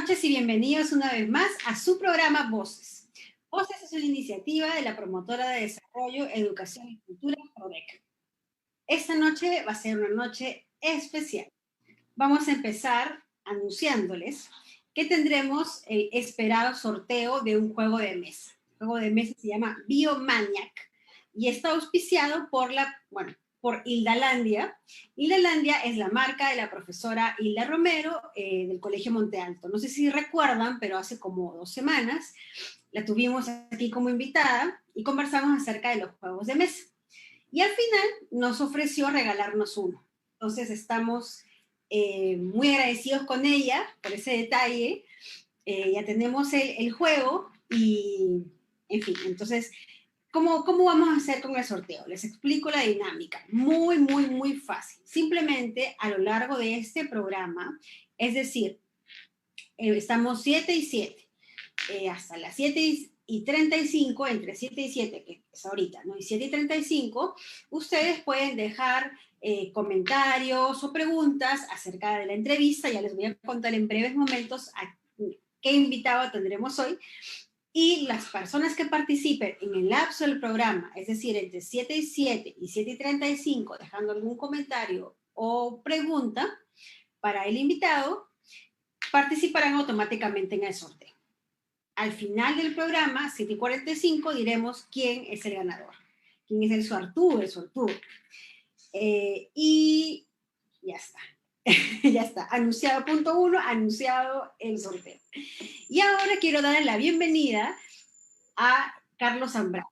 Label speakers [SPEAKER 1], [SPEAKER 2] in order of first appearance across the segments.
[SPEAKER 1] noches y bienvenidos una vez más a su programa Voces. Voces es una iniciativa de la Promotora de Desarrollo, Educación y Cultura, PRODEC. Esta noche va a ser una noche especial. Vamos a empezar anunciándoles que tendremos el esperado sorteo de un juego de mesa. El juego de mesa se llama Biomaniac y está auspiciado por Hildalandia. Hildalandia es la marca de la profesora Hilda Romero del Colegio Monte Alto. No sé si recuerdan, pero hace como 2 semanas la tuvimos aquí como invitada y conversamos acerca de los juegos de mesa. Y al final nos ofreció regalarnos uno. Entonces estamos muy agradecidos con ella por ese detalle. Ya tenemos el juego y, en fin, entonces, ¿cómo vamos a hacer con el sorteo? Les explico la dinámica. Muy, muy, muy fácil. Simplemente a lo largo de este programa, es decir, estamos 7 y 7, hasta las 7:35, entre 7 y 7, que es ahorita, ¿no? Y 7:35, ustedes pueden dejar comentarios o preguntas acerca de la entrevista. Ya les voy a contar en breves momentos a qué invitado tendremos hoy. Y las personas que participen en el lapso del programa, es decir, entre 7 y 7 y 7:35, dejando algún comentario o pregunta para el invitado, participarán automáticamente en el sorteo. Al final del programa, 7:45, diremos quién es el ganador, quién es el suertudo. Y ya está. Ya está. Anunciado punto uno, anunciado el sorteo. Y ahora quiero darle la bienvenida a Carlos Zambrano.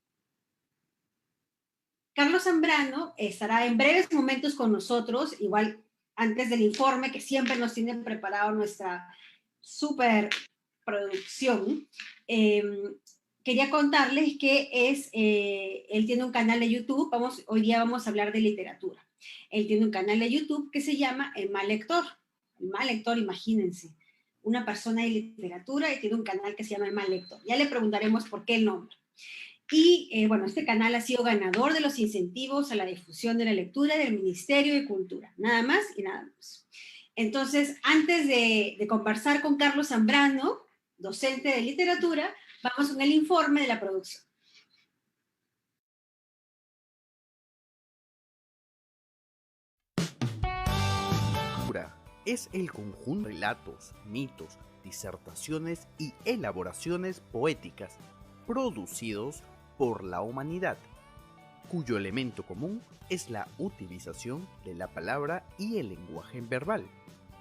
[SPEAKER 1] Carlos Zambrano estará en breves momentos con nosotros, igual antes del informe que siempre nos tiene preparado nuestra super producción. Quería contarles que él tiene un canal de YouTube. Hoy día vamos a hablar de literatura. Él tiene un canal de YouTube que se llama El Mal Lector. El Mal Lector, imagínense, una persona de literatura y tiene un canal que se llama El Mal Lector. Ya le preguntaremos por qué el nombre. Y este canal ha sido ganador de los incentivos a la difusión de la lectura del Ministerio de Cultura, nada más y nada menos. Entonces, antes de conversar con Carlos Zambrano, docente de literatura, vamos con el informe de la producción.
[SPEAKER 2] Es el conjunto de relatos, mitos, disertaciones y elaboraciones poéticas producidos por la humanidad, cuyo elemento común es la utilización de la palabra y el lenguaje verbal.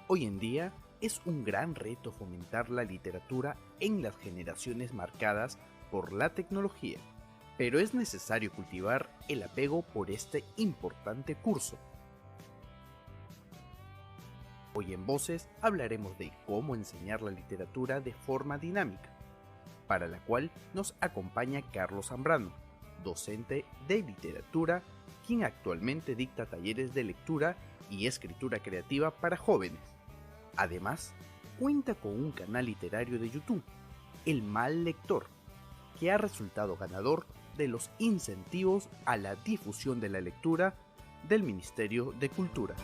[SPEAKER 2] Hoy en día es un gran reto fomentar la literatura en las generaciones marcadas por la tecnología, pero es necesario cultivar el apego por este importante curso. Hoy en Voces hablaremos de cómo enseñar la literatura de forma dinámica, para la cual nos acompaña Carlos Zambrano, docente de literatura, quien actualmente dicta talleres de lectura y escritura creativa para jóvenes. Además, cuenta con un canal literario de YouTube, El Mal Lector, que ha resultado ganador de los incentivos a la difusión de la lectura del Ministerio de Cultura.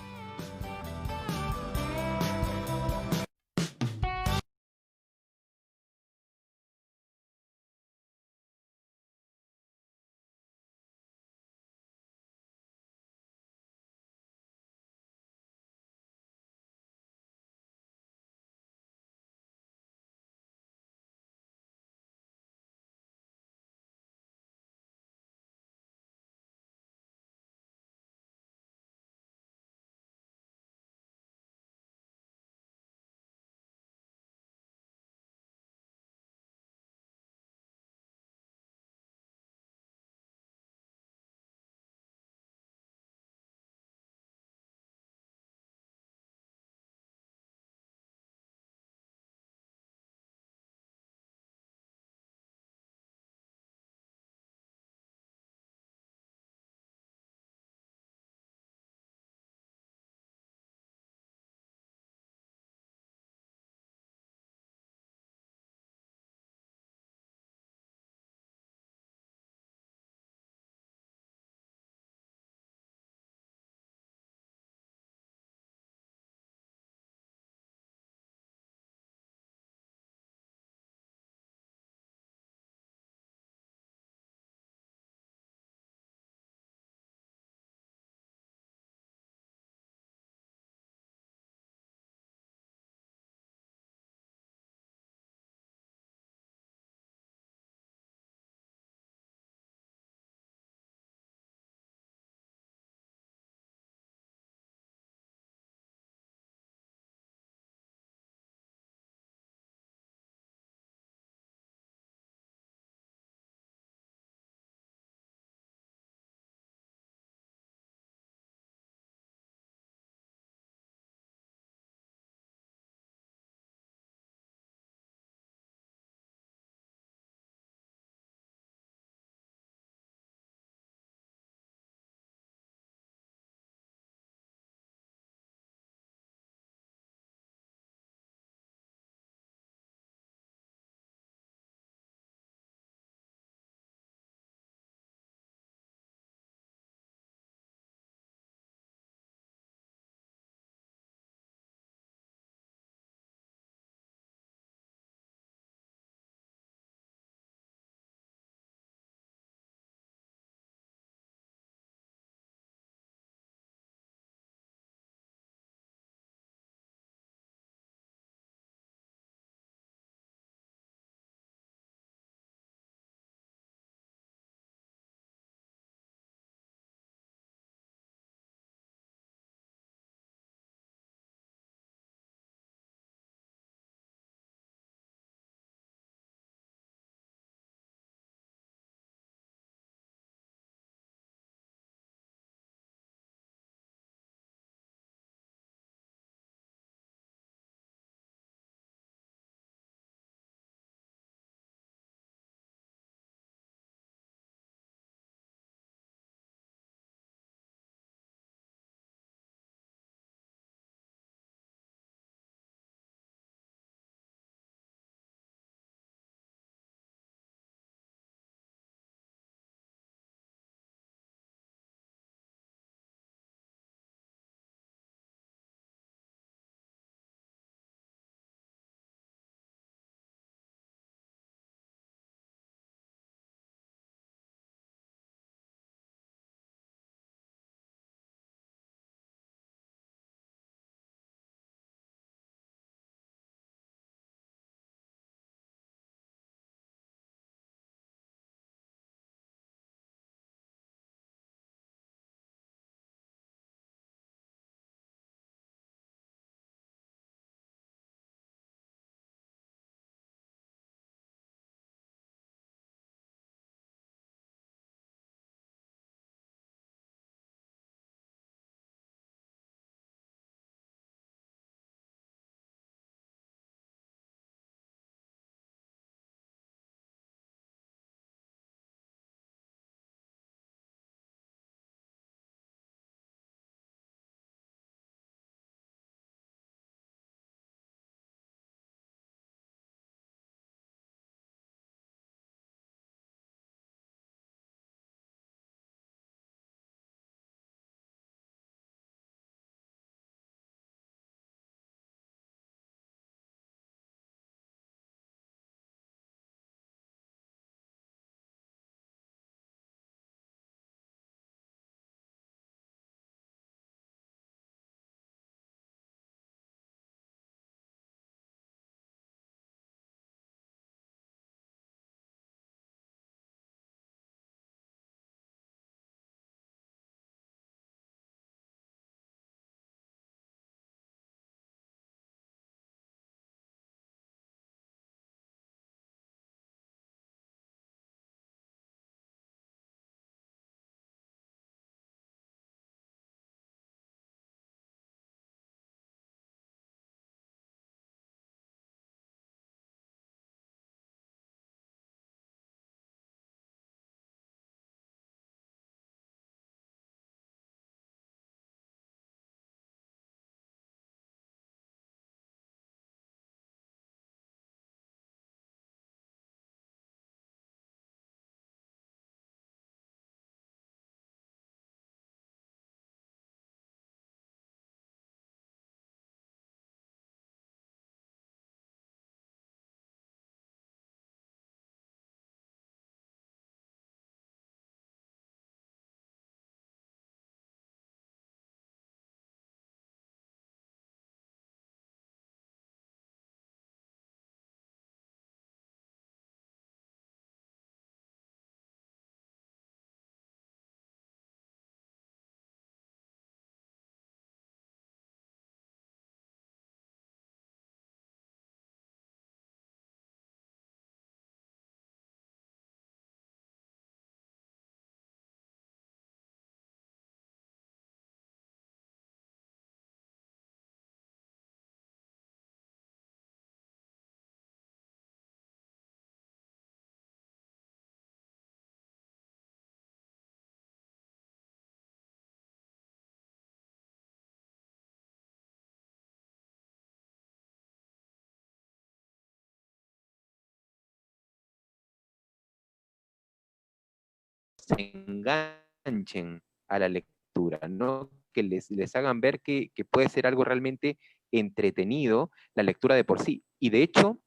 [SPEAKER 3] enganchen a la lectura, ¿no? Que les hagan ver que puede ser algo realmente entretenido la lectura de por sí. Y de hecho,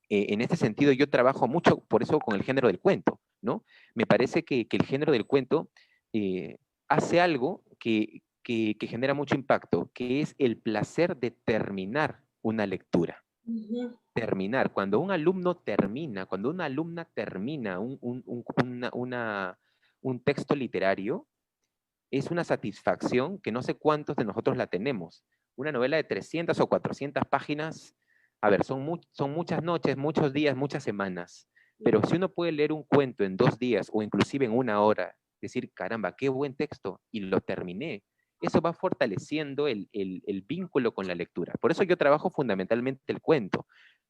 [SPEAKER 3] en este sentido yo trabajo mucho por eso con el género del cuento, ¿no? Me parece que el género del cuento hace algo que genera mucho impacto, que es el placer de terminar una lectura. Terminar, cuando un alumno termina, cuando una alumna termina un texto literario, es una satisfacción que no sé cuántos de nosotros la tenemos. Una novela de 300 o 400 páginas, a ver, son muchas noches, muchos días, muchas semanas, pero si uno puede leer un cuento en 2 días o inclusive en 1 hora, decir, caramba, qué buen texto, y lo terminé, eso va fortaleciendo el vínculo con la lectura. Por eso yo trabajo fundamentalmente el cuento.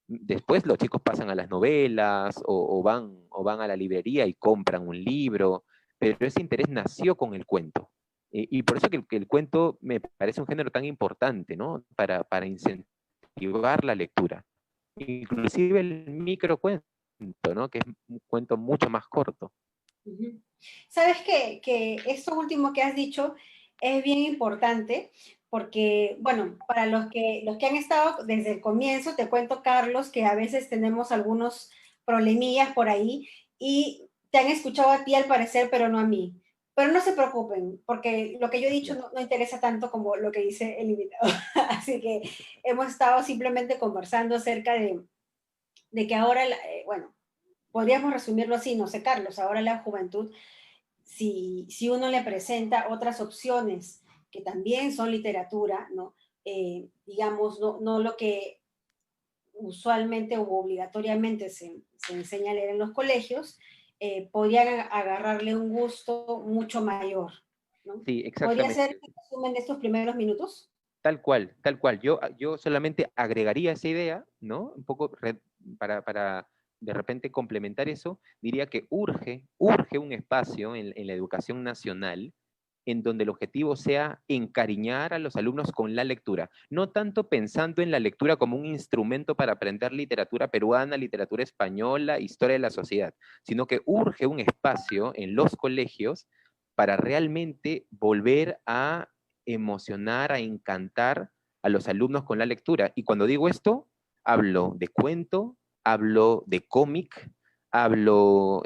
[SPEAKER 3] Después los chicos pasan a las novelas o van a la librería y compran un libro, pero ese interés nació con el cuento. Y por eso que el cuento me parece un género tan importante, ¿no? Para incentivar la lectura. Inclusive el microcuento, ¿no? Que es un cuento mucho más corto.
[SPEAKER 1] Sabes que esto último que has dicho es bien importante porque, bueno, para los que han estado desde el comienzo, te cuento, Carlos, que a veces tenemos algunos problemillas por ahí y te han escuchado a ti al parecer, pero no a mí. Pero no se preocupen, porque lo que yo he dicho no interesa tanto como lo que dice el invitado. Así que hemos estado simplemente conversando acerca de que ahora, bueno, podríamos resumirlo así, no sé, Carlos, ahora la juventud, si uno le presenta otras opciones que también son literatura, ¿no? Digamos, no lo que usualmente o obligatoriamente se enseña a leer en los colegios, podrían agarrarle un gusto mucho mayor, ¿no?
[SPEAKER 3] Sí,
[SPEAKER 1] ¿Podría ser
[SPEAKER 3] exactamente.
[SPEAKER 1] el resumen de estos primeros minutos?
[SPEAKER 3] Tal cual, tal cual. Yo solamente agregaría esa idea, ¿no? Un poco para de repente complementar eso, diría que urge un espacio en la educación nacional en donde el objetivo sea encariñar a los alumnos con la lectura, no tanto pensando en la lectura como un instrumento para aprender literatura peruana, literatura española, historia de la sociedad, sino que urge un espacio en los colegios para realmente volver a emocionar, a encantar a los alumnos con la lectura. Y cuando digo esto, hablo de cuento, hablo de cómic, hablo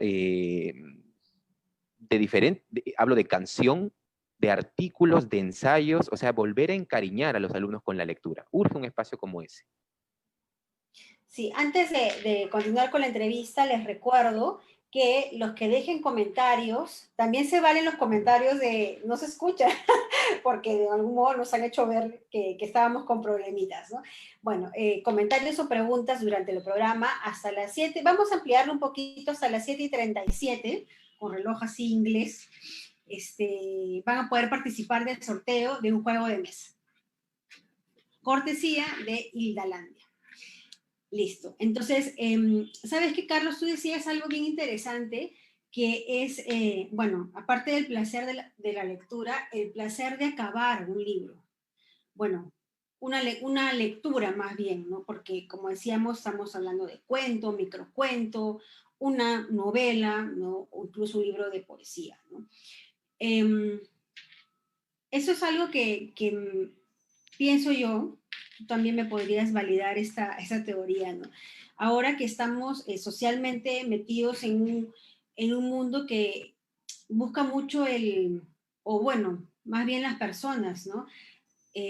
[SPEAKER 3] hablo de canción, de artículos, de ensayos, o sea, volver a encariñar a los alumnos con la lectura. Urge un espacio como ese.
[SPEAKER 1] Sí, antes de continuar con la entrevista, les recuerdo que los que dejen comentarios, también se valen los comentarios de no se escucha, porque de algún modo nos han hecho ver que estábamos con problemitas, ¿no? Bueno, comentarios o preguntas durante el programa hasta las 7, vamos a ampliarlo un poquito hasta las 7:37, con reloj así inglés, van a poder participar del sorteo de un juego de mesa. Cortesía de Hildalandia. Listo. Entonces, ¿sabes qué, Carlos? Tú decías algo bien interesante, que es, bueno, aparte del placer de la lectura, el placer de acabar un libro. Bueno, una lectura más bien, ¿no? Porque, como decíamos, estamos hablando de cuento, microcuento, una novela, ¿no? O incluso un libro de poesía, ¿no? Eso es algo que pienso yo, tú también me podrías validar esa teoría, ¿no? Ahora que estamos socialmente metidos en un mundo que busca mucho o bueno, más bien las personas, ¿no?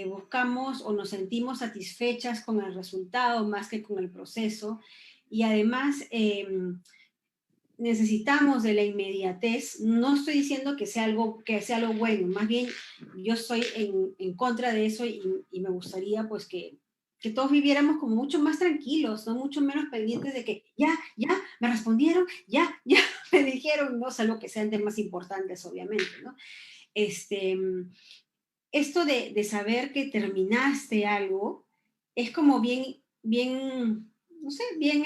[SPEAKER 1] Buscamos o nos sentimos satisfechas con el resultado más que con el proceso. Y además, necesitamos de la inmediatez. No estoy diciendo que sea algo bueno, más bien yo estoy en contra de eso y me gustaría pues que todos viviéramos como mucho más tranquilos, ¿no? Mucho menos pendientes de que ya, me respondieron, ya, me dijeron, no, salvo que sean temas importantes, obviamente, ¿no? Esto de saber que terminaste algo es como bien, no sé, bien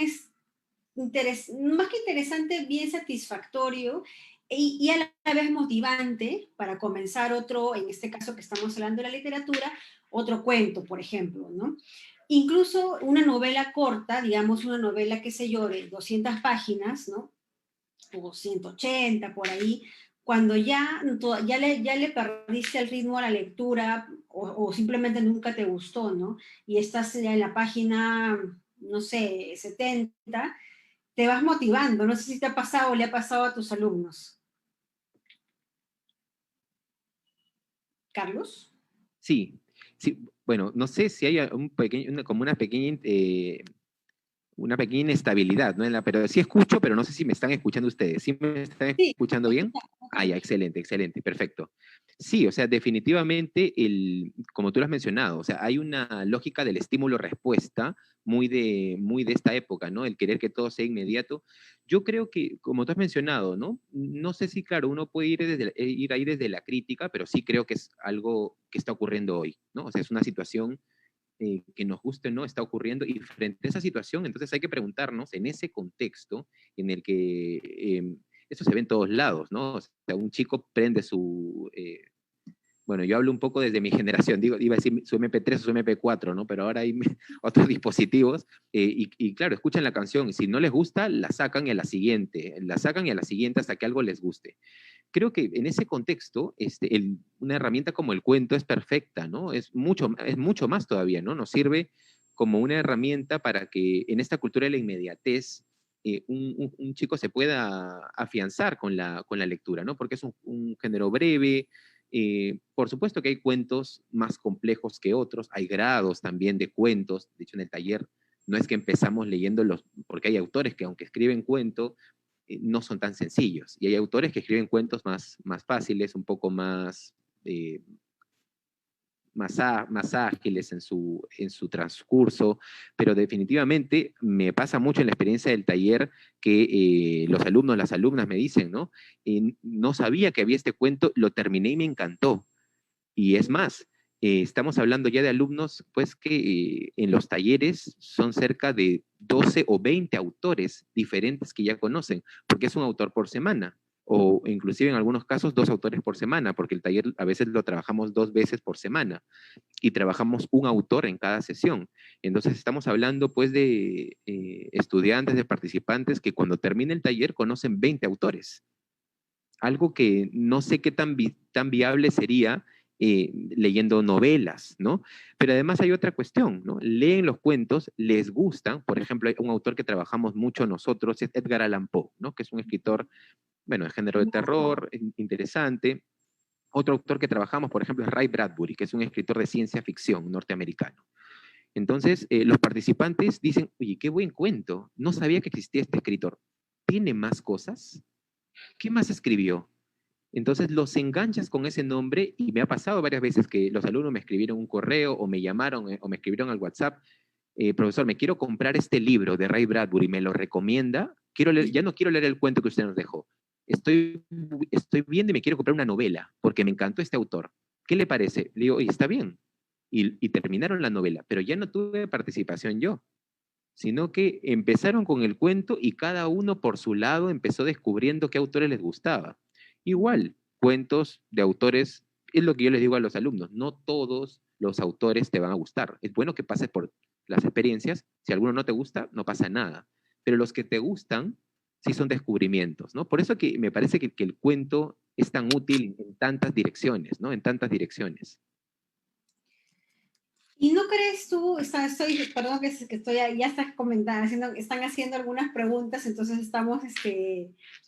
[SPEAKER 1] más que interesante, bien satisfactorio y a la vez motivante para comenzar otro, en este caso que estamos hablando de la literatura, otro cuento, por ejemplo, ¿no? Incluso una novela corta, digamos una novela, qué sé yo, de 200 páginas, ¿no? O 180 por ahí, cuando ya le perdiste el ritmo a la lectura o simplemente nunca te gustó, ¿no? Y estás ya en la página, no sé, 70, te vas motivando. No sé si te ha pasado o le ha pasado a tus alumnos. Carlos.
[SPEAKER 3] Sí, sí, bueno, no sé si hay como una pequeña inestabilidad, ¿no? Pero sí escucho, pero no sé si me están escuchando ustedes. ¿Sí me están
[SPEAKER 1] Sí,
[SPEAKER 3] escuchando bien? Ah, ya, excelente, excelente, perfecto. Sí, o sea, definitivamente, como tú lo has mencionado, o sea, hay una lógica del estímulo-respuesta muy de esta época, ¿no? El querer que todo sea inmediato. Yo creo que, como tú has mencionado, ¿no? No sé si, claro, uno puede ir ahí desde la crítica, pero sí creo que es algo que está ocurriendo hoy, ¿no? O sea, es una situación que nos guste o no está ocurriendo y frente a esa situación, entonces hay que preguntarnos en ese contexto en el que eso se ve en todos lados, ¿no? O sea, un chico prende bueno, yo hablo un poco desde mi generación, iba a decir su MP3 o su MP4, ¿no? Pero ahora hay otros dispositivos y claro, escuchan la canción y si no les gusta, la sacan y a la siguiente, hasta que algo les guste. Creo que en ese contexto, una herramienta como el cuento es perfecta, ¿no? Es mucho más todavía, ¿no? Nos sirve como una herramienta para que en esta cultura de la inmediatez un chico se pueda afianzar con la lectura, ¿no? Porque es un género breve. Por supuesto que hay cuentos más complejos que otros, hay grados también de cuentos. De hecho, en el taller no es que empezamos leyéndolos, porque hay autores que aunque escriben cuento, no son tan sencillos. Y hay autores que escriben cuentos más fáciles, un poco más ágiles en su transcurso, pero definitivamente me pasa mucho en la experiencia del taller que los alumnos, las alumnas me dicen, ¿no? No sabía que había este cuento, lo terminé y me encantó. Y es más, estamos hablando ya de alumnos, pues que en los talleres son cerca de 12 o 20 autores diferentes que ya conocen, porque es un autor por semana, o inclusive en algunos casos 2 autores por semana, porque el taller a veces lo trabajamos 2 veces por semana y trabajamos un autor en cada sesión. Entonces estamos hablando pues de estudiantes, de participantes que cuando termina el taller conocen 20 autores, algo que no sé qué tan viable sería leyendo novelas, ¿no? Pero además hay otra cuestión, ¿no? Leen los cuentos, les gustan, por ejemplo, hay un autor que trabajamos mucho nosotros, es Edgar Allan Poe, ¿no? Que es un escritor, bueno, de género de terror, interesante. Otro autor que trabajamos, por ejemplo, es Ray Bradbury, que es un escritor de ciencia ficción norteamericano. Entonces, los participantes dicen, oye, qué buen cuento, no sabía que existía este escritor. ¿Tiene más cosas? ¿Qué más escribió? Entonces los enganchas con ese nombre y me ha pasado varias veces que los alumnos me escribieron un correo o me llamaron o me escribieron al WhatsApp, profesor, me quiero comprar este libro de Ray Bradbury, ¿me lo recomienda? Ya no quiero leer el cuento que usted nos dejó. Estoy viendo y me quiero comprar una novela porque me encantó este autor. ¿Qué le parece? Le digo, oye, está bien. Y terminaron la novela, pero ya no tuve participación yo, sino que empezaron con el cuento y cada uno por su lado empezó descubriendo qué autores les gustaba. Igual, cuentos de autores, es lo que yo les digo a los alumnos, no todos los autores te van a gustar. Es bueno que pases por las experiencias, si alguno no te gusta, no pasa nada, pero los que te gustan sí son descubrimientos, ¿no? Por eso que me parece que el cuento es tan útil en tantas direcciones, ¿no? En tantas direcciones.
[SPEAKER 1] ¿Y no crees tú, perdón que estoy, ya estás comentando, están haciendo algunas preguntas, entonces
[SPEAKER 3] Sí,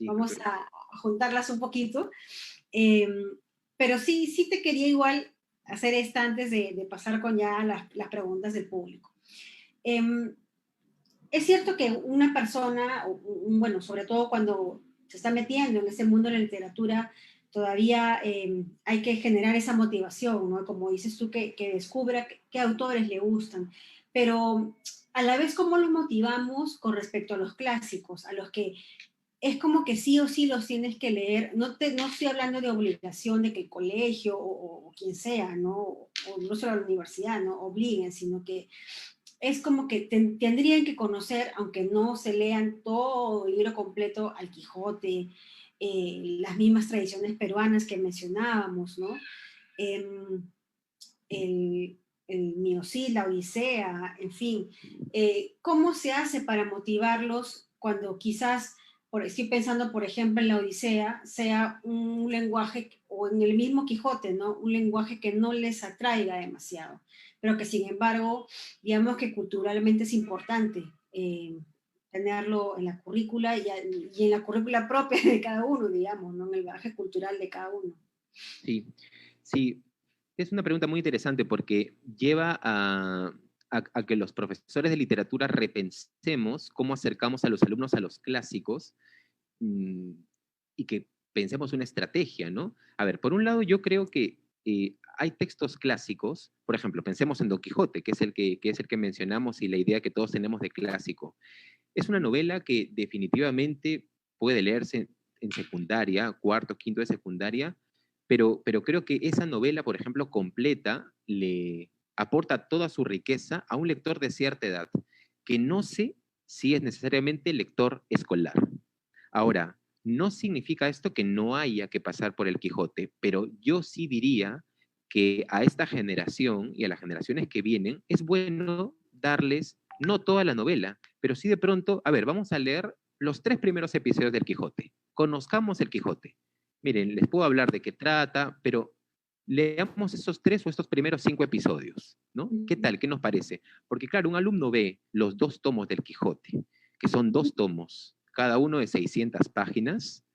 [SPEAKER 1] vamos
[SPEAKER 3] perfecto.
[SPEAKER 1] a juntarlas un poquito, eh, pero sí te quería igual hacer esta antes de pasar con ya las preguntas del público. Eh, es cierto que una persona, bueno, sobre todo cuando se está metiendo en ese mundo de la literatura, todavía hay que generar esa motivación, ¿no? Como dices tú, que descubra qué autores le gustan. Pero a la vez, ¿cómo los motivamos con respecto a los clásicos, a los que es como que sí o sí los tienes que leer? No estoy hablando de obligación de que el colegio o quien sea, ¿no? O no solo la universidad, ¿no? Obliguen, sino que es como que tendrían que conocer, aunque no se lean todo el libro completo, al Quijote, las mismas tradiciones peruanas que mencionábamos, ¿no? Eh, el, el Miocid, la Odisea, en fin. ¿Cómo se hace para motivarlos cuando quizás, estoy pensando, por ejemplo, en la Odisea, sea un lenguaje, o en el mismo Quijote, ¿no? Un lenguaje que no les atraiga demasiado, pero que sin embargo, digamos que culturalmente es importante tenerlo en la currícula y en la currícula propia de cada uno, digamos, ¿no? En el bagaje cultural de cada uno.
[SPEAKER 3] Sí, sí, es una pregunta muy interesante porque lleva a que los profesores de literatura repensemos cómo acercamos a los alumnos a los clásicos, y que pensemos una estrategia, ¿no? A ver, por un lado yo creo que hay textos clásicos, por ejemplo, pensemos en Don Quijote, que es el que mencionamos y la idea que todos tenemos de clásico. Es una novela que definitivamente puede leerse en secundaria, cuarto, quinto de secundaria, pero creo que esa novela, por ejemplo, completa, le aporta toda su riqueza a un lector de cierta edad, que no sé si es necesariamente lector escolar. Ahora, no significa esto que no haya que pasar por el Quijote, pero yo sí diría que a esta generación y a las generaciones que vienen es bueno darles no toda la novela, pero sí de pronto, a ver, vamos a leer los 3 primeros episodios del Quijote. Conozcamos el Quijote. Miren, les puedo hablar de qué trata, pero leamos esos 3 o estos primeros 5 episodios, ¿no? ¿Qué tal? ¿Qué nos parece? Porque claro, un alumno ve los 2 tomos del Quijote, que son 2 tomos, cada uno de 600 páginas,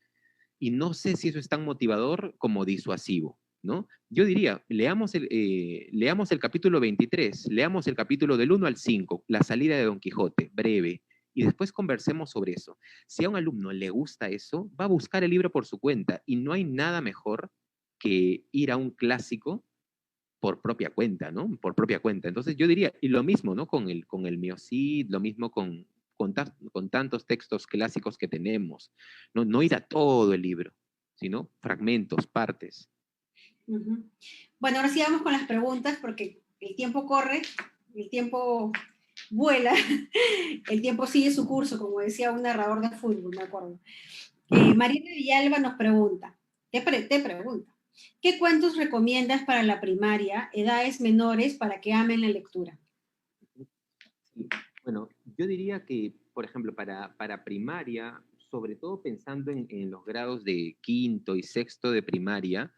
[SPEAKER 3] y no sé si eso es tan motivador como disuasivo, ¿no? Yo diría, leamos el capítulo 23, leamos el capítulo del 1 al 5, la salida de Don Quijote, breve, y después conversemos sobre eso. Si a un alumno le gusta eso, va a buscar el libro por su cuenta, y no hay nada mejor que ir a un clásico por propia cuenta, ¿no? Por propia cuenta. Entonces yo diría, y lo mismo, ¿no? Con el Miocid, lo mismo con tantos textos clásicos que tenemos, ¿no? No ir a todo el libro, sino fragmentos, partes.
[SPEAKER 1] Bueno, ahora sí vamos con las preguntas porque el tiempo corre, el tiempo vuela, el tiempo sigue su curso, como decía un narrador de fútbol, me acuerdo. Mariana Villalba nos pregunta, te pregunta, ¿qué cuentos recomiendas para la primaria, edades menores, para que amen la lectura?
[SPEAKER 3] Sí. Bueno, yo diría que, por ejemplo, para primaria, sobre todo pensando en los grados de quinto y sexto de primaria,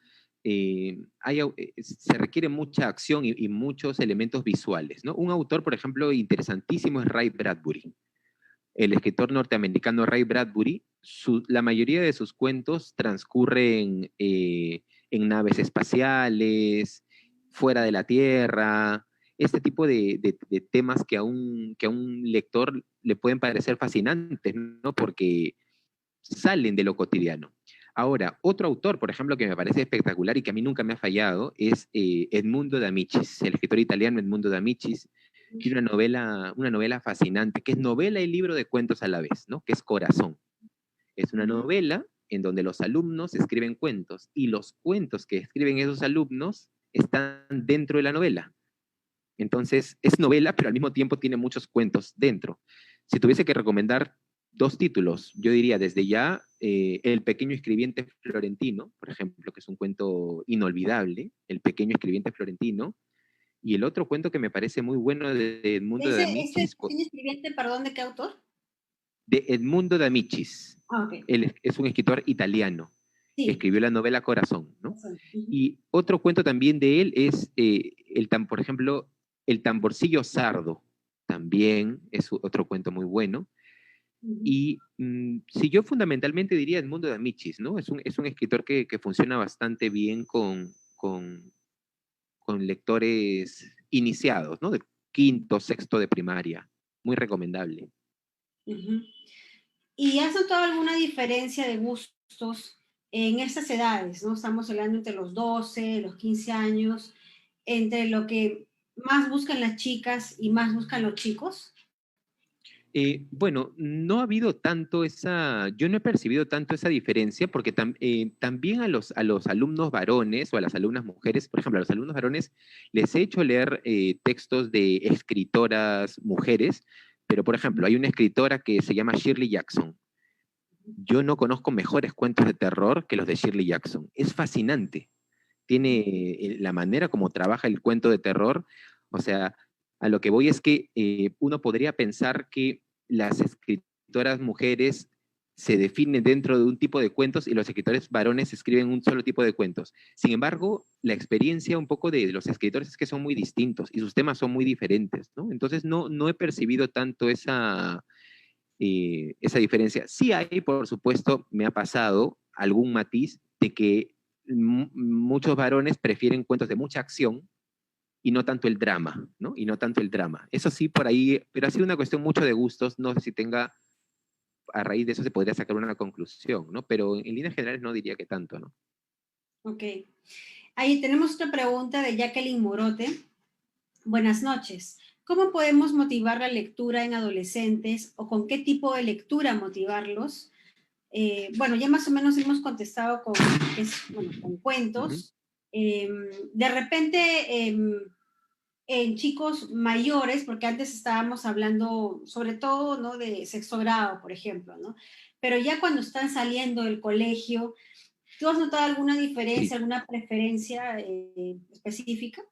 [SPEAKER 3] se requiere mucha acción y muchos elementos visuales, ¿no? Un autor, por ejemplo, interesantísimo es Ray Bradbury. El escritor norteamericano Ray Bradbury, la mayoría de sus cuentos transcurren en naves espaciales, fuera de la Tierra, este tipo de temas que a un lector le pueden parecer fascinantes, ¿no? Porque salen de lo cotidiano. Ahora, otro autor, por ejemplo, que me parece espectacular y que a mí nunca me ha fallado, es Edmundo de Amicis, el escritor italiano Edmundo de Amicis. Tiene una novela fascinante, que es novela y libro de cuentos a la vez, ¿no? Que es Corazón. Es una novela en donde los alumnos escriben cuentos y los cuentos que escriben esos alumnos están dentro de la novela. Entonces, es novela, pero al mismo tiempo tiene muchos cuentos dentro. Si tuviese que recomendar 2 títulos, yo diría desde ya El pequeño escribiente florentino, por ejemplo, que es un cuento inolvidable, El pequeño escribiente florentino, y el otro cuento que me parece muy bueno de Edmundo de Amicis.
[SPEAKER 1] ¿Ese escribiente, perdón, de qué autor?
[SPEAKER 3] De Edmundo de Amicis.
[SPEAKER 1] Okay.
[SPEAKER 3] Él es un escritor italiano,
[SPEAKER 1] sí,
[SPEAKER 3] que escribió la novela Corazón, ¿no? Y otro cuento también de él es, por ejemplo, El tamborcillo sardo, también es otro cuento muy bueno. Y si yo fundamentalmente diría Edmundo de Amicis, ¿no? Es un escritor que funciona bastante bien con lectores iniciados, ¿no? De quinto, sexto de primaria. Muy recomendable.
[SPEAKER 1] ¿Y has notado alguna diferencia de gustos en estas edades, ¿no? Estamos hablando entre los 12, los 15 años, entre lo que más buscan las chicas y más buscan los chicos.
[SPEAKER 3] Bueno, no ha habido tanto yo no he percibido tanto esa diferencia porque también a los alumnos varones o a las alumnas mujeres, por ejemplo, a los alumnos varones les he hecho leer textos de escritoras mujeres, pero por ejemplo, hay una escritora que se llama Shirley Jackson. Yo no conozco mejores cuentos de terror que los de Shirley Jackson. Es fascinante. Tiene la manera como trabaja el cuento de terror, o sea, a lo que voy es que uno podría pensar que las escritoras mujeres se define dentro de un tipo de cuentos y los escritores varones escriben un solo tipo de cuentos. Sin embargo, la experiencia un poco de los escritores es que son muy distintos y sus temas son muy diferentes, ¿no? Entonces no he percibido tanto esa diferencia. Sí hay, por supuesto, me ha pasado algún matiz de que muchos varones prefieren cuentos de mucha acción y no tanto el drama, ¿no? Y no tanto el drama. Eso sí, por ahí, pero ha sido una cuestión mucho de gustos, no sé si tenga, a raíz de eso se podría sacar una conclusión, ¿no? Pero en líneas generales no diría que tanto, ¿no?
[SPEAKER 1] Ok. Ahí tenemos otra pregunta de Jacqueline Morote. Buenas noches. ¿Cómo podemos motivar la lectura en adolescentes o con qué tipo de lectura motivarlos? Bueno, ya más o menos hemos contestado con cuentos. De repente, en chicos mayores, porque antes estábamos hablando sobre todo, ¿no?, de sexto grado, por ejemplo, ¿no? Pero ya cuando están saliendo del colegio, ¿tú has notado alguna diferencia,
[SPEAKER 3] Sí.
[SPEAKER 1] alguna preferencia específica?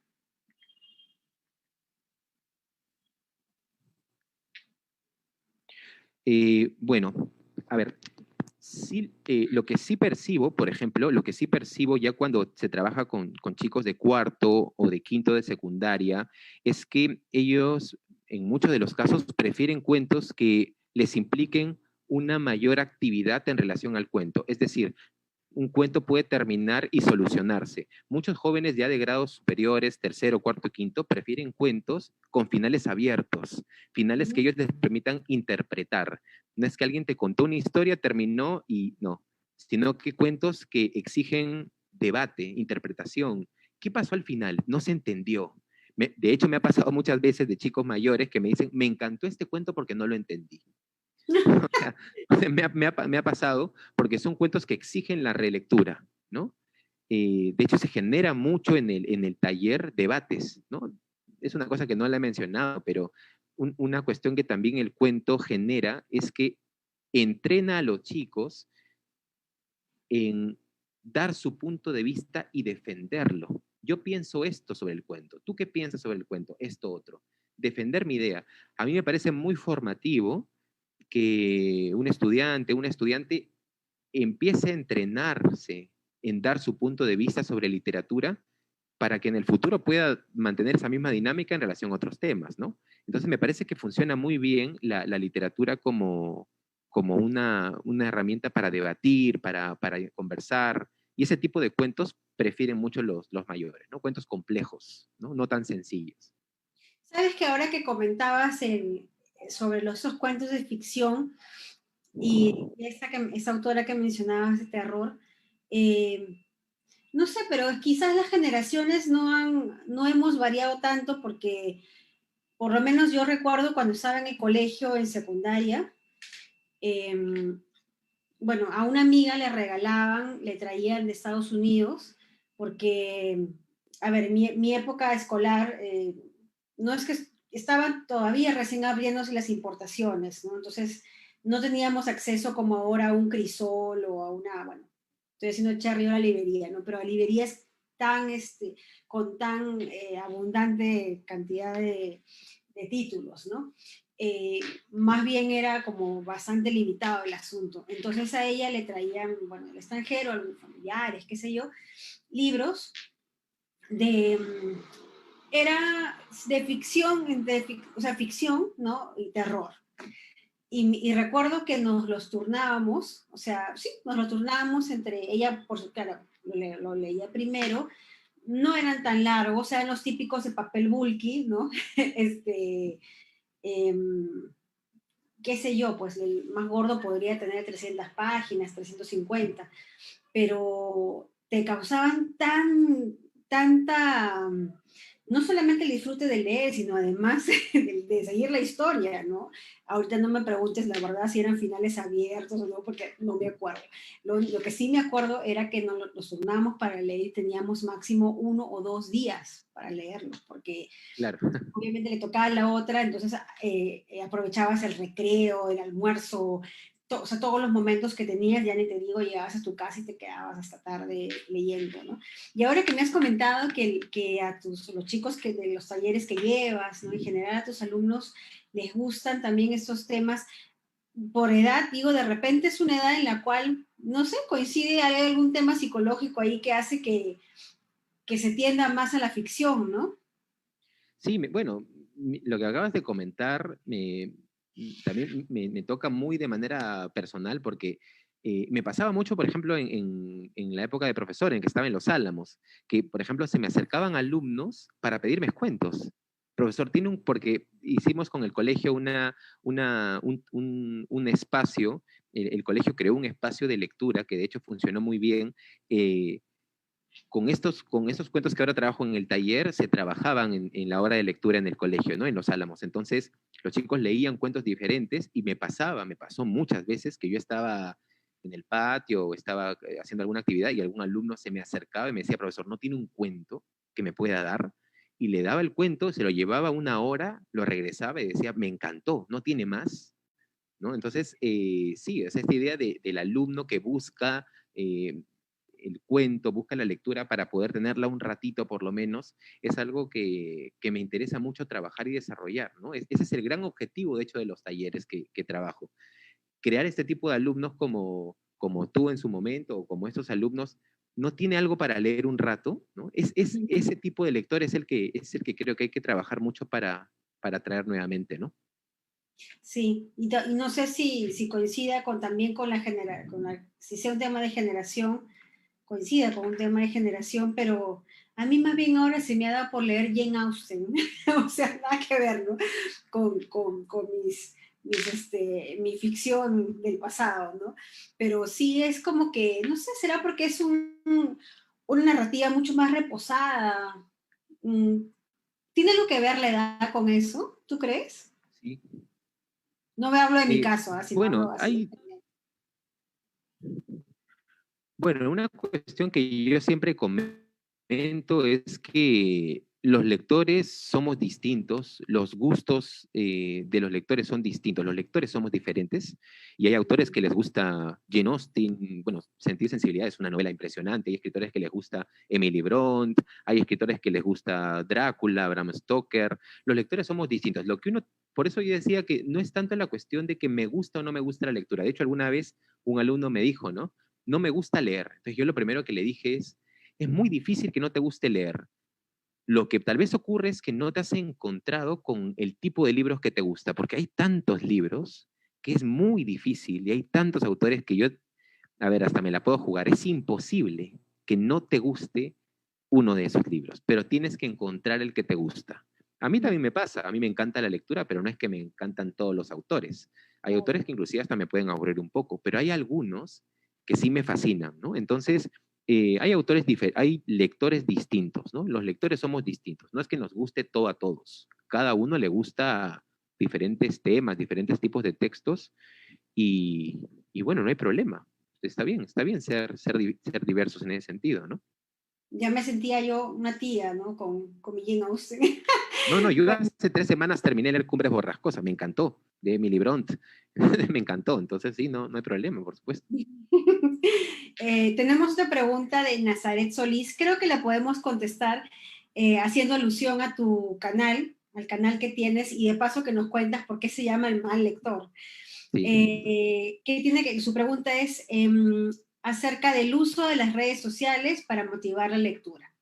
[SPEAKER 3] Bueno, a ver, sí, lo que sí percibo, por ejemplo, lo que sí percibo ya cuando se trabaja con chicos de cuarto o de quinto de secundaria, es que ellos, en muchos de los casos, prefieren cuentos que les impliquen una mayor actividad en relación al cuento. Es decir, un cuento puede terminar y solucionarse. Muchos jóvenes ya de grados superiores, tercero, cuarto, quinto, prefieren cuentos con finales abiertos, finales que ellos les permitan interpretar. No es que alguien te contó una historia, terminó y no, sino que cuentos que exigen debate, interpretación. ¿Qué pasó al final? No se entendió. De hecho, me ha pasado muchas veces de chicos mayores que me dicen, me encantó este cuento porque no lo entendí. O sea, me ha pasado porque son cuentos que exigen la relectura, ¿no? De hecho, se genera mucho en el taller debates, ¿no? Es una cosa que no la he mencionado, pero una cuestión que también el cuento genera es que entrena a los chicos en dar su punto de vista y defenderlo. Yo pienso esto sobre el cuento. ¿Tú qué piensas sobre el cuento? Esto otro. Defender mi idea. A mí me parece muy formativo que un estudiante, una estudiante empiece a entrenarse en dar su punto de vista sobre literatura para que en el futuro pueda mantener esa misma dinámica en relación a otros temas, ¿no? Entonces me parece que funciona muy bien la literatura como una herramienta para debatir, para conversar, y ese tipo de cuentos prefieren mucho los mayores, ¿no? Cuentos complejos, ¿no? No tan sencillos.
[SPEAKER 1] Sabes que ahora que comentabas sobre esos cuentos de ficción y esa autora que mencionabas de terror, eh, no sé, pero quizás las generaciones no hemos variado tanto porque por lo menos yo recuerdo cuando estaba en el colegio, en secundaria, eh, bueno, a una amiga le traían de Estados Unidos, porque, a ver, mi época escolar, no es que estaban todavía recién abriéndose las importaciones, ¿no? Entonces, no teníamos acceso como ahora a un crisol o a una, bueno, estoy haciendo cherry a la librería, ¿no? Pero la librería es tan, con tan abundante cantidad de títulos, ¿no? Más bien era como bastante limitado el asunto. Entonces a ella le traían, bueno, del extranjero, algunos familiares, qué sé yo, libros de, era de ficción, o sea, ficción, ¿no? Y terror. Y recuerdo que nos los turnábamos, o sea, sí, nos los turnábamos entre ella, por su cara, lo leía primero, no eran tan largos, eran los típicos de papel bulky, ¿no? Eh, qué sé yo, pues el más gordo podría tener 300 páginas, 350, pero te causaban tanta, no solamente el disfrute de leer, sino además de seguir la historia, ¿no? Ahorita no me preguntes, la verdad, si eran finales abiertos o no, porque no me acuerdo. Lo que sí me acuerdo era que nos turnábamos para leer y teníamos máximo 1 o 2 días para leerlo, porque
[SPEAKER 3] Claro.
[SPEAKER 1] obviamente le tocaba a la otra, entonces aprovechabas el recreo, el almuerzo, o sea, todos los momentos que tenías, ya ni te digo, llegabas a tu casa y te quedabas hasta tarde leyendo, ¿no? Y ahora que me has comentado que a los chicos de los talleres que llevas, ¿no? En general a tus alumnos les gustan también estos temas, por edad, digo, de repente es una edad en la cual, no sé, coincide, hay algún tema psicológico ahí que hace que se tienda más a la ficción, ¿no?
[SPEAKER 3] Sí, bueno, lo que acabas de comentar también me toca muy de manera personal porque me pasaba mucho, por ejemplo, en la época de profesor, en que estaba en Los Álamos, que, por ejemplo, se me acercaban alumnos para pedirme cuentos. Profesor, porque hicimos con el colegio un espacio, el colegio creó un espacio de lectura que de hecho funcionó muy bien. Con estos cuentos que ahora trabajo en el taller, se trabajaban en la hora de lectura en el colegio, ¿no? En Los Álamos. Entonces, los chicos leían cuentos diferentes y me pasó muchas veces que yo estaba en el patio o estaba haciendo alguna actividad y algún alumno se me acercaba y me decía, profesor, ¿no tiene un cuento que me pueda dar? Y le daba el cuento, se lo llevaba una hora, lo regresaba y decía, me encantó, ¿no tiene más? ¿No? Entonces, sí, es esta idea del alumno que busca el cuento, busca la lectura para poder tenerla un ratito por lo menos, es algo que me interesa mucho trabajar y desarrollar, ¿no? Ese es el gran objetivo, de hecho, de los talleres que trabajo. Crear este tipo de alumnos como tú en su momento, o como estos alumnos, no tiene algo para leer un rato, ¿no? Ese tipo de lector es el que creo que hay que trabajar mucho para atraer nuevamente, ¿no?
[SPEAKER 1] Sí, y no sé si coincida también con si sea un tema de generación, coincida con un tema de generación, pero a mí más bien ahora se me ha dado por leer Jane Austen, o sea, nada que ver, ¿no? Con mi ficción del pasado, ¿no? Pero sí es como que, no sé, será porque es una narrativa mucho más reposada. Mm, ¿Tiene algo que ver la edad con eso? ¿Tú crees?
[SPEAKER 3] Sí.
[SPEAKER 1] No me hablo de mi
[SPEAKER 3] Eh,
[SPEAKER 1] caso, sino hablo
[SPEAKER 3] bueno,
[SPEAKER 1] así.
[SPEAKER 3] bueno, una cuestión que yo siempre comento es que los lectores somos distintos, los gustos de los lectores son distintos, los lectores somos diferentes y hay autores que les gusta Jane Austen, bueno, Sentir Sensibilidad es una novela impresionante, hay escritores que les gusta Emily Bront, hay escritores que les gusta Drácula, Bram Stoker, los lectores somos distintos, por eso yo decía que no es tanto la cuestión de que me gusta o no me gusta la lectura, de hecho alguna vez un alumno me dijo, ¿no? No me gusta leer. Entonces yo lo primero que le dije es muy difícil que no te guste leer. Lo que tal vez ocurre es que no te has encontrado con el tipo de libros que te gusta, porque hay tantos libros que es muy difícil y hay tantos autores que yo, a ver, hasta me la puedo jugar. Es imposible que no te guste uno de esos libros, pero tienes que encontrar el que te gusta. A mí también me pasa, a mí me encanta la lectura, pero no es que me encantan todos los autores. Hay autores que inclusive hasta me pueden aburrir un poco, pero hay algunos que sí me fascinan, ¿no? Entonces, hay lectores distintos, ¿no? Los lectores somos distintos, no es que nos guste todo a todos, cada uno le gusta diferentes temas, diferentes tipos de textos y bueno, no hay problema, está bien ser diversos en ese sentido, ¿no?
[SPEAKER 1] Ya me sentía yo una tía, ¿no? Con mi Jane Austen.
[SPEAKER 3] No, no, yo
[SPEAKER 1] Bueno,
[SPEAKER 3] hace 3 semanas terminé de leer Cumbres Borrascosas, me encantó, de Emily Bront, me encantó, entonces sí, no hay problema, por supuesto.
[SPEAKER 1] tenemos otra pregunta de Nazaret Solís. Creo que la podemos contestar haciendo alusión a tu canal, al canal que tienes, y de paso que nos cuentas por qué se llama el mal lector.
[SPEAKER 3] Sí,
[SPEAKER 1] Su pregunta es acerca del uso de las redes sociales para motivar la lectura.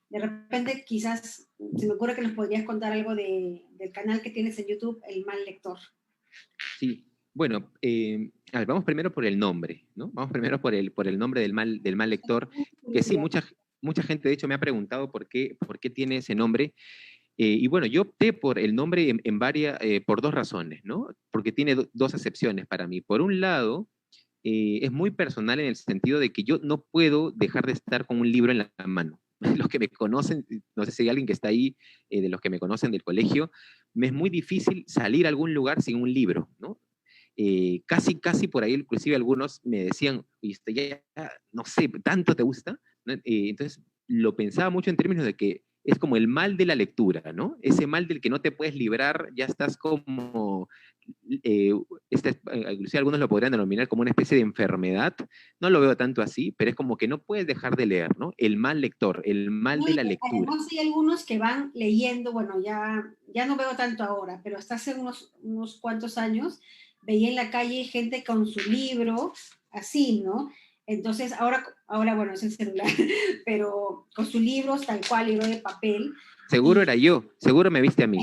[SPEAKER 1] De repente, quizás se me ocurre que nos podrías contar algo del canal que tienes en YouTube, El Mal Lector.
[SPEAKER 3] sí. Bueno, a ver, vamos primero por el nombre, ¿no? Vamos primero por el nombre del mal lector, que sí, mucha gente de hecho me ha preguntado por qué tiene ese nombre. Y bueno, yo opté por el nombre por dos razones, ¿no? Porque tiene dos acepciones para mí. Por un lado, es muy personal en el sentido de que yo no puedo dejar de estar con un libro en la mano. Los que me conocen, no sé si hay alguien que está ahí, de los que me conocen del colegio, me es muy difícil salir a algún lugar sin un libro, ¿no? Casi por ahí, inclusive algunos me decían, "Oye, ya, no sé, ¿tanto te gusta?" ¿No? Entonces, lo pensaba mucho en términos de que es como el mal de la lectura, ¿no? Ese mal del que no te puedes librar, ya estás como, eh, inclusive algunos lo podrían denominar como una especie de enfermedad, no lo veo tanto así, pero es como que no puedes dejar de leer, ¿no? El mal lector, el mal
[SPEAKER 1] No,
[SPEAKER 3] de
[SPEAKER 1] y
[SPEAKER 3] la lectura.
[SPEAKER 1] además hay algunos que van leyendo, bueno, ya no veo tanto ahora, pero hasta hace unos cuantos años veía en la calle gente con su libro, así, ¿no? Entonces, ahora bueno, es el celular, pero con sus libros tal cual, libro de papel.
[SPEAKER 3] Seguro
[SPEAKER 1] Y,
[SPEAKER 3] era yo, seguro me viste a mí.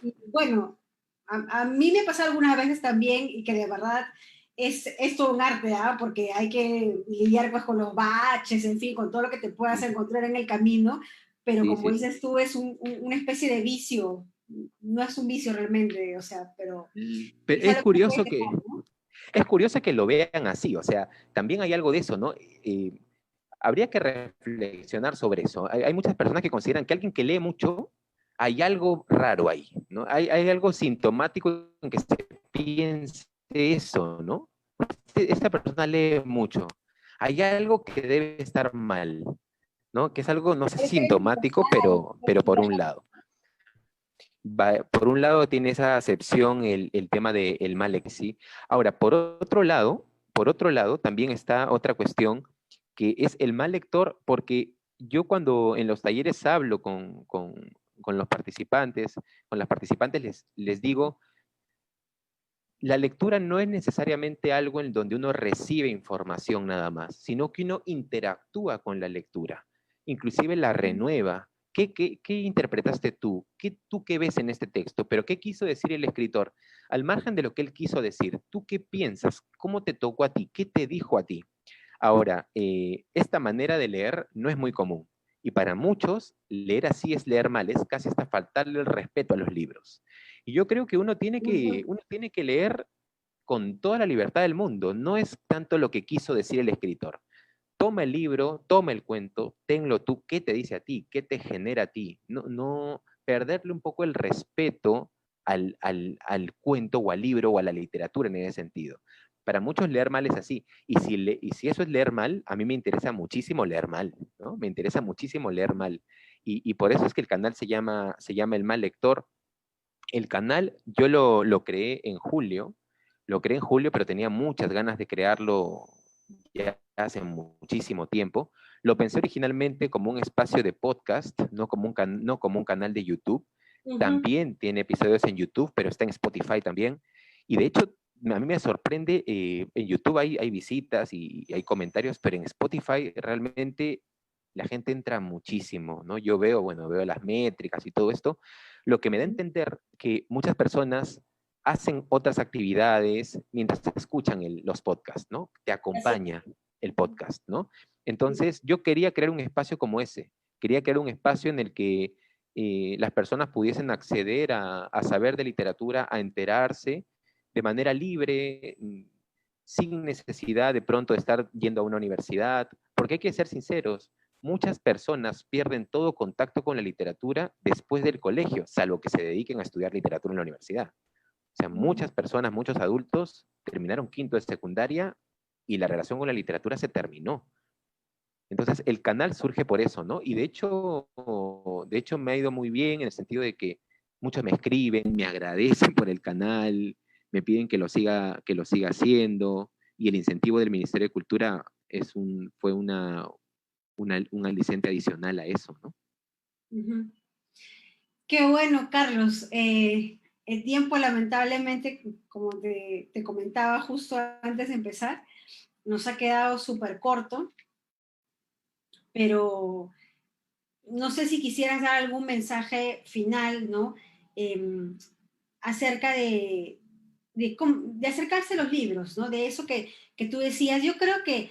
[SPEAKER 1] y bueno, a mí me pasa algunas veces también y que de verdad es todo un arte, ¿ah? Porque hay que lidiar pues, con los baches, en fin, con todo lo que te puedas
[SPEAKER 3] Sí,
[SPEAKER 1] encontrar en el camino, pero
[SPEAKER 3] sí,
[SPEAKER 1] como
[SPEAKER 3] sí.
[SPEAKER 1] dices tú, es una especie de vicio, no es un vicio realmente, o sea, pero
[SPEAKER 3] Pero
[SPEAKER 1] es algo que no puedes dejar, ¿no?
[SPEAKER 3] es curioso que lo vean así, o sea, también hay algo de eso, ¿no? Habría que reflexionar sobre eso. Hay muchas personas que consideran que alguien que lee mucho, hay algo raro ahí, ¿no? Hay algo sintomático en que se piense eso, ¿no? Esta persona lee mucho. Hay algo que debe estar mal, ¿no? Que es algo, no sé si
[SPEAKER 1] Parece que eres
[SPEAKER 3] sintomático, pero por un lado. Por un lado tiene esa acepción el tema del mal sí. Ahora, por otro lado, también está otra cuestión que es el mal lector, porque yo cuando en los talleres hablo con los participantes, con las participantes les digo, la lectura no es necesariamente algo en donde uno recibe información nada más, sino que uno interactúa con la lectura, inclusive la renueva. ¿Qué interpretaste tú? ¿Tú qué ves en este texto? ¿Pero qué quiso decir el escritor? Al margen de lo que él quiso decir, ¿tú qué piensas? ¿Cómo te tocó a ti? ¿Qué te dijo a ti? Ahora, esta manera de leer no es muy común. Y para muchos, leer así es leer mal, es casi hasta faltarle el respeto a los libros. Y yo creo que uno tiene que leer con toda la libertad del mundo. No es tanto lo que quiso decir el escritor. Toma el libro, toma el cuento, tenlo tú, ¿qué te dice a ti? ¿Qué te genera a ti? No perderle un poco el respeto al cuento o al libro o a la literatura en ese sentido. Para muchos leer mal es así. Y si eso es leer mal, a mí me interesa muchísimo leer mal, ¿no? Me interesa muchísimo leer mal. Y por eso es que el canal se llama El Mal Lector. El canal yo lo creé en julio, pero tenía muchas ganas de crearlo ya hace muchísimo tiempo. Lo pensé originalmente como un espacio de podcast, no como un canal de YouTube.
[SPEAKER 1] Ujú.
[SPEAKER 3] También tiene episodios en YouTube, pero está en Spotify también. Y de hecho, a mí me sorprende, en YouTube hay visitas y hay comentarios, pero en Spotify realmente la gente entra muchísimo, ¿no? Yo veo, bueno, veo las métricas y todo esto, lo que me da a entender que muchas personas hacen otras actividades mientras escuchan los podcasts, ¿no? Te
[SPEAKER 1] Así.
[SPEAKER 3] acompaña el podcast, ¿no? Entonces, yo quería crear un espacio como ese. Quería crear un espacio en el que las personas pudiesen acceder a saber de literatura, a enterarse de manera libre, sin necesidad de pronto de estar yendo a una universidad, porque hay que ser sinceros, muchas personas pierden todo contacto con la literatura después del colegio, salvo que se dediquen a estudiar literatura en la universidad. O sea, muchas personas, muchos adultos terminaron quinto de secundaria y la relación con la literatura se terminó. Entonces, el canal surge por eso, ¿no? Y de hecho me ha ido muy bien en el sentido de que muchos me escriben, me agradecen por el canal, me piden que lo siga haciendo, y el incentivo del Ministerio de Cultura fue un aliciente adicional a eso, ¿no?
[SPEAKER 1] Ujú. Qué bueno, Carlos. El tiempo, lamentablemente, como te comentaba justo antes de empezar, nos ha quedado súper corto, pero no sé si quisieras dar algún mensaje final, ¿no? Em, acerca de acercarse a los libros, ¿no? De eso que tú decías. Yo creo que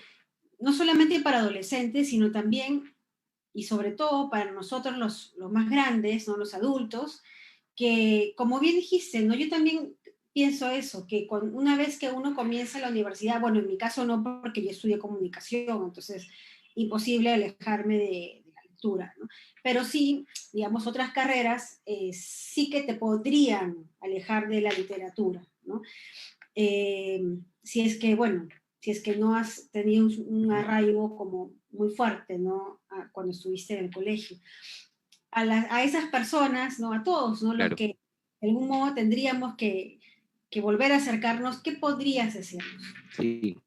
[SPEAKER 1] no solamente para adolescentes, sino también y sobre todo para nosotros los más grandes, ¿no? Los adultos, que como bien dijiste, ¿no? Yo también pienso eso, que una vez que uno comienza la universidad, bueno, en mi caso no porque yo estudié comunicación, entonces imposible alejarme de la lectura, ¿no? Pero sí, digamos, otras carreras sí que te podrían alejar de la literatura, ¿no? Eh, si es que, bueno, si es que no has tenido un arraigo como muy fuerte, ¿no? Cuando estuviste en el colegio. A esas personas, ¿no? A todos, ¿no? Los
[SPEAKER 3] Claro.
[SPEAKER 1] que de algún modo tendríamos que volver a acercarnos, ¿qué podrías decirnos?
[SPEAKER 3] Sí,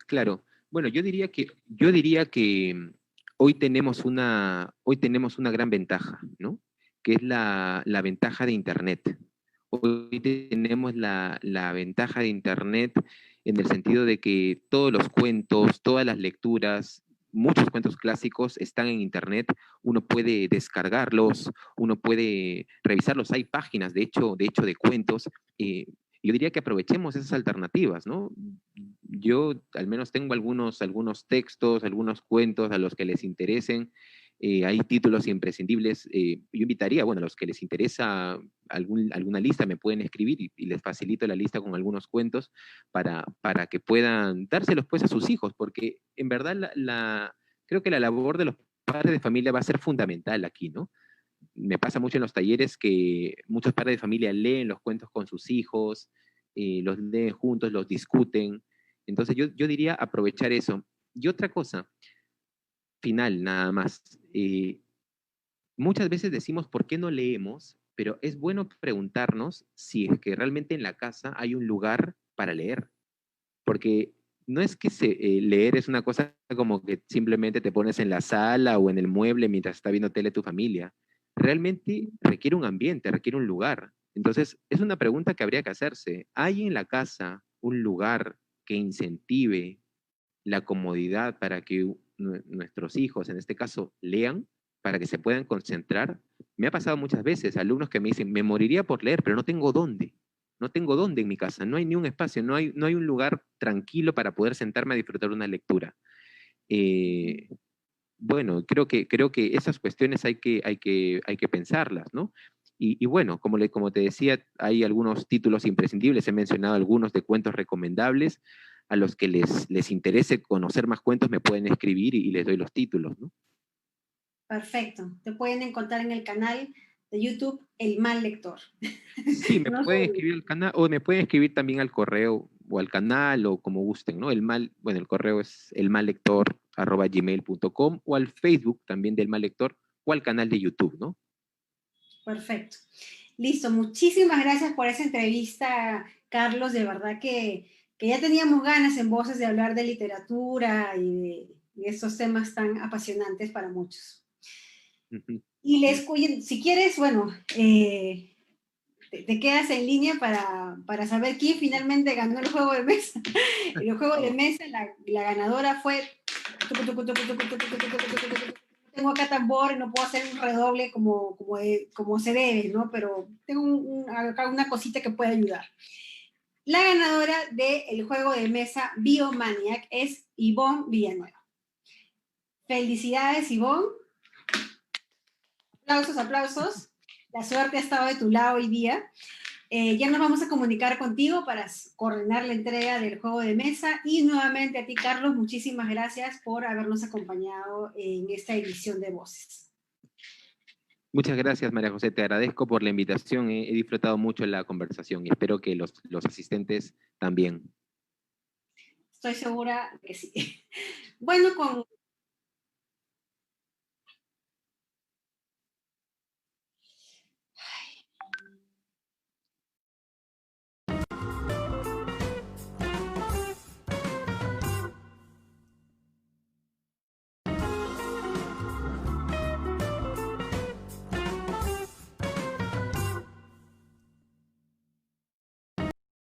[SPEAKER 3] claro. Bueno, yo diría que hoy tenemos una gran ventaja, ¿no? Que es la ventaja de Internet. Hoy tenemos la ventaja de Internet en el sentido de que todos los cuentos, todas las lecturas, muchos cuentos clásicos están en Internet, uno puede descargarlos, uno puede revisarlos, hay páginas de cuentos. Yo diría que aprovechemos esas alternativas, ¿no? Yo al menos tengo algunos textos, algunos cuentos a los que les interesen. Hay títulos imprescindibles. Yo invitaría, bueno, a los que les interesa alguna lista, me pueden escribir y les facilito la lista con algunos cuentos para que puedan dárselos pues a sus hijos, porque en verdad creo que la labor de los padres de familia va a ser fundamental aquí, ¿no? Me pasa mucho en los talleres que muchos padres de familia leen los cuentos con sus hijos, los leen juntos, los discuten. Entonces yo diría aprovechar eso. Y otra cosa, final nada más. Muchas veces decimos, ¿por qué no leemos? Pero es bueno preguntarnos si es que realmente en la casa hay un lugar para leer. Porque no es que leer es una cosa como que simplemente te pones en la sala o en el mueble mientras está viendo tele tu familia. Realmente requiere un ambiente, requiere un lugar. Entonces, es una pregunta que habría que hacerse. ¿Hay en la casa un lugar que incentive la comodidad para que nuestros hijos, en este caso, lean, para que se puedan concentrar? Me ha pasado muchas veces, alumnos que me dicen, me moriría por leer, pero no tengo dónde. No tengo dónde en mi casa, no hay ni un espacio, no hay un lugar tranquilo para poder sentarme a disfrutar una lectura. Bueno, creo que esas cuestiones hay que pensarlas, ¿no? Y bueno, como te decía, hay algunos títulos imprescindibles, he mencionado algunos de cuentos recomendables, a los que les interese conocer más cuentos me pueden escribir y les doy los títulos, ¿no?
[SPEAKER 1] Perfecto. Te pueden encontrar en el canal de YouTube El Mal Lector.
[SPEAKER 3] Sí, me
[SPEAKER 1] No
[SPEAKER 3] pueden
[SPEAKER 1] sé.
[SPEAKER 3] escribir al canal, o me pueden escribir también al correo o al canal, o como gusten, ¿no? El correo es elmallector@gmail.com, o al Facebook también del Mal Lector, o al canal de YouTube, ¿no?
[SPEAKER 1] Perfecto. Listo. Muchísimas gracias por esa entrevista, Carlos. De verdad que ya teníamos ganas en Voces de hablar de literatura y de estos temas tan apasionantes para muchos.
[SPEAKER 3] Ujú.
[SPEAKER 1] Y
[SPEAKER 3] Sí.
[SPEAKER 1] si quieres, bueno, te quedas en línea para saber quién finalmente ganó el juego de mesa. El juego de mesa, la ganadora fue... Tengo acá tambor y no puedo hacer un redoble como se debe, ¿no? Pero tengo acá una cosita que puede ayudar. La ganadora del juego de mesa Biomaniac es Ivonne Villanueva. Felicidades, Ivonne. Aplausos, aplausos. La suerte ha estado de tu lado hoy día. Ya nos vamos a comunicar contigo para coordinar la entrega del juego de mesa. Y nuevamente a ti, Carlos, muchísimas gracias por habernos acompañado en esta edición de Voces.
[SPEAKER 3] Muchas gracias, María José. Te agradezco por la invitación. He disfrutado mucho la conversación y espero que los asistentes también.
[SPEAKER 1] Estoy segura que sí. Bueno, con